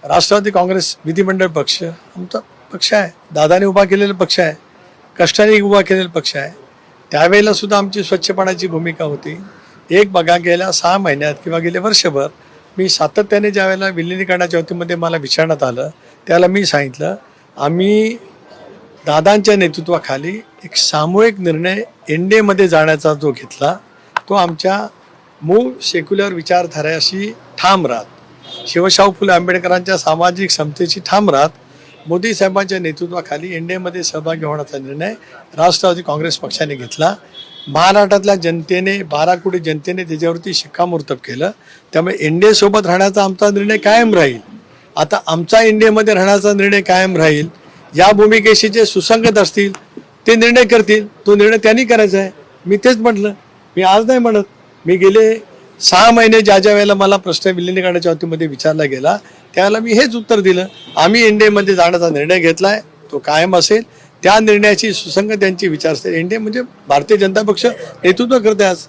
राष्ट्रवादी काँग्रेस विधिमंडळ पक्ष आमचा पक्ष आहे, दादाने उभा केलेला पक्ष आहे, कष्टाने उभा केलेला पक्ष आहे. त्यावेळेला सुद्धा आमची स्वच्छपणाची भूमिका होती. एक बघा गेल्या 6 महिन्यात किंवा गेले वर्षभर मी सातत्याने ज्या वेळेला विलिनीकरणाच्या वतीमध्ये मला विचारण्यात आलं त्याला मी सांगितलं आम्ही दादांच्या नेतृत्वाखाली एक सामूहिक निर्णय एनडीएमध्ये जाण्याचा जो घेतला तो आमच्या मूळ सेक्युलर विचारधाऱ्याशी ठाम राहत, शिवशाहू फुले आंबेडकरांच्या सामाजिक समतेशी ठाम राहत मोदी साहेबांच्या नेतृत्वाखाली एनडीएमध्ये सहभागी होण्याचा निर्णय राष्ट्रवादी काँग्रेस पक्षाने घेतला. महाराष्ट्रातल्या जनतेने 12 कोटी जनतेने त्याच्यावरती शिक्कामोर्तब केलं. त्यामुळे एनडीए सोबत राहण्याचा आमचा निर्णय कायम राहील. आता आमचा एनडीएमध्ये राहण्याचा निर्णय कायम राहील. या भूमिकेशी जे सुसंगत असतील ते निर्णय करतील, तो निर्णय त्यांनी करायचा आहे. मी तेच म्हटलं, मी आज नाही म्हणत. मी गेले 6 महिने ज्या वेळेला मला प्रश्न विलिनीकरणाच्या वतीमध्ये विचारला गेला त्यावेळेला मी हेच उत्तर दिलं. आम्ही एनडीएमध्ये जाण्याचा निर्णय घेतलाय, तो कायम असेल. त्या निर्णयाची सुसंगत त्यांची विचारसरणी एनडीए म्हणजे भारतीय जनता पक्ष नेतृत्व करते आज.